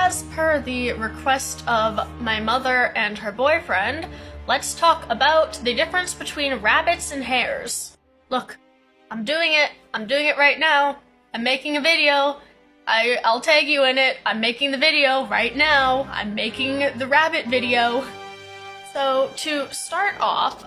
as per the request of my mother and her boyfriend, let's talk about the difference between rabbits and hares. Look, I'm doing it right now. I'm making a video. I'll tag you in it. I'm making the video right now. I'm making the rabbit video. So to start off,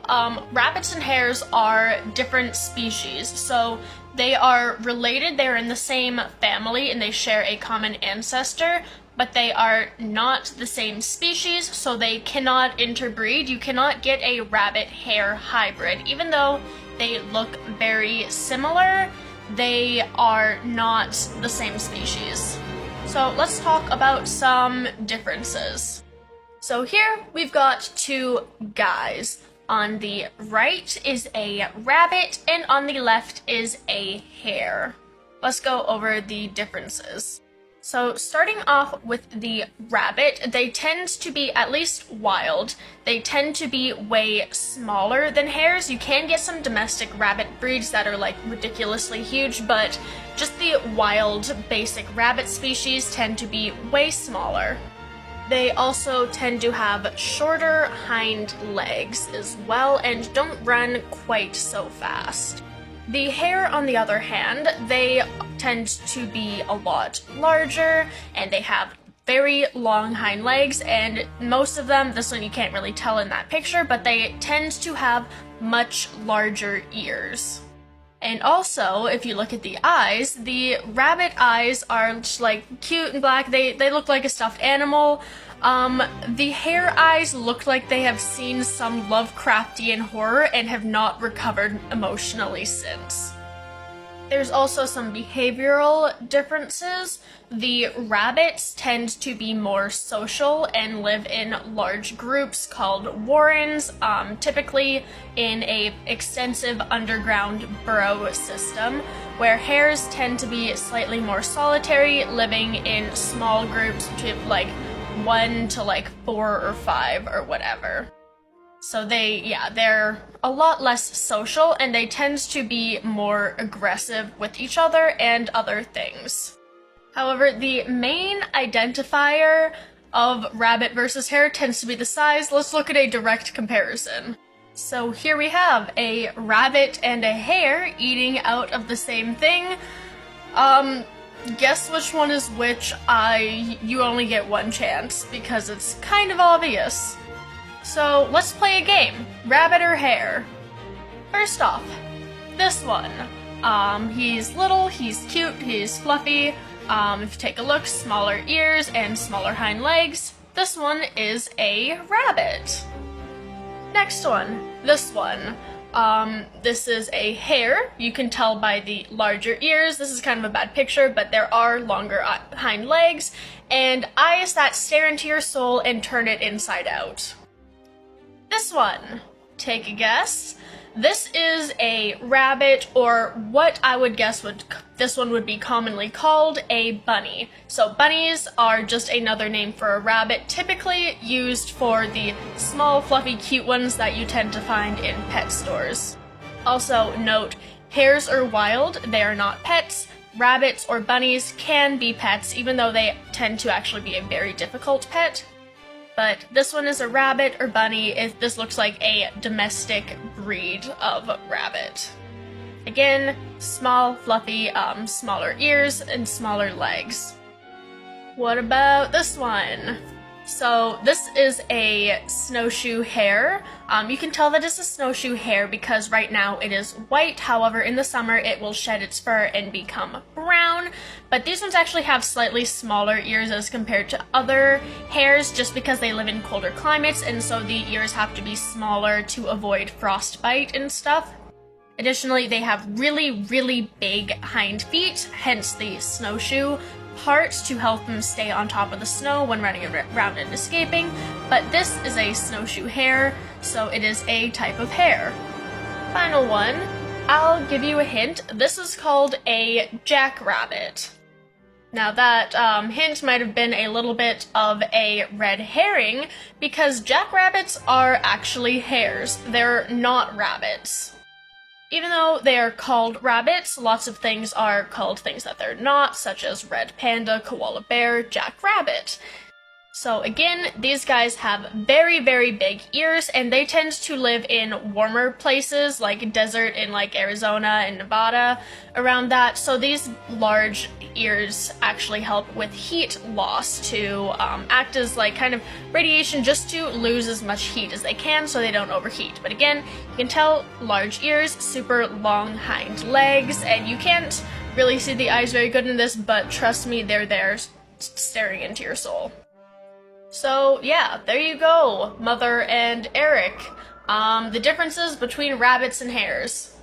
rabbits and hares are different species. So they are related, they're in the same family, and they share a common ancestor, but they are not the same species, so they cannot interbreed. You cannot get a rabbit-hare hybrid. Even though they look very similar, they are not the same species. So let's talk about some differences. So here we've got two guys. On the right is a rabbit, and on the left is a hare. Let's go over the differences. So starting off with the rabbit, they tend to be, at least wild, they tend to be way smaller than hares. You can get some domestic rabbit breeds that are like ridiculously huge, but just the wild basic rabbit species tend to be way smaller. They also tend to have shorter hind legs as well and don't run quite so fast. The hare, on the other hand, they tend to be a lot larger and they have very long hind legs, and most of them, this one you can't really tell in that picture, but they tend to have much larger ears. And also, if you look at the eyes, the rabbit eyes are just like cute and black. They look like a stuffed animal. The hare eyes look like they have seen some Lovecraftian horror and have not recovered emotionally since. There's also some behavioral differences. The rabbits tend to be more social and live in large groups called warrens, typically in a extensive underground burrow system, where hares tend to be slightly more solitary, living in small groups to like 1 to like 4 or 5 or whatever. So they're a lot less social, and they tend to be more aggressive with each other and other things. However, the main identifier of rabbit versus hare tends to be the size. Let's look at a direct comparison. So here we have a rabbit and a hare eating out of the same thing. Guess which one is which? You only get one chance because it's kind of obvious. So let's play a game. Rabbit or hare? First off, this one. He's little, he's cute, he's fluffy. If you take a look, smaller ears and smaller hind legs. This one is a rabbit. Next one, this one. This is a hare. You can tell by the larger ears. This is kind of a bad picture, but there are longer hind legs and eyes that stare into your soul and turn it inside out. This one, take a guess. This is a rabbit, or what I would guess this one would be commonly called a bunny. So bunnies are just another name for a rabbit, typically used for the small, fluffy, cute ones that you tend to find in pet stores. Also note, hares are wild, they are not pets. Rabbits or bunnies can be pets, even though they tend to actually be a very difficult pet. But this one is a rabbit or bunny if this looks like a domestic breed of rabbit. Again, small, fluffy, smaller ears and smaller legs. What about this one? So this is a snowshoe hare. You can tell that it's a snowshoe hare because right now it is white. However, in the summer it will shed its fur and become brown. But these ones actually have slightly smaller ears as compared to other hares just because they live in colder climates, and so the ears have to be smaller to avoid frostbite and stuff. Additionally, they have really, really big hind feet, hence the snowshoe part, to help them stay on top of the snow when running around and escaping. But this is a snowshoe hare, so it is a type of hare. Final one, I'll give you a hint. This is called a jackrabbit. Now that hint might have been a little bit of a red herring, because jackrabbits are actually hares. They're not rabbits. Even though they are called rabbits, lots of things are called things that they're not, such as red panda, koala bear, jackrabbit. So again, these guys have very, very big ears, and they tend to live in warmer places, like desert in like Arizona and Nevada, around that. So these large ears actually help with heat loss to act as like kind of radiation, just to lose as much heat as they can so they don't overheat. But again, you can tell large ears, super long hind legs, and you can't really see the eyes very good in this, but trust me, they're there staring into your soul. So yeah, there you go, Mother and Eric. The differences between rabbits and hares.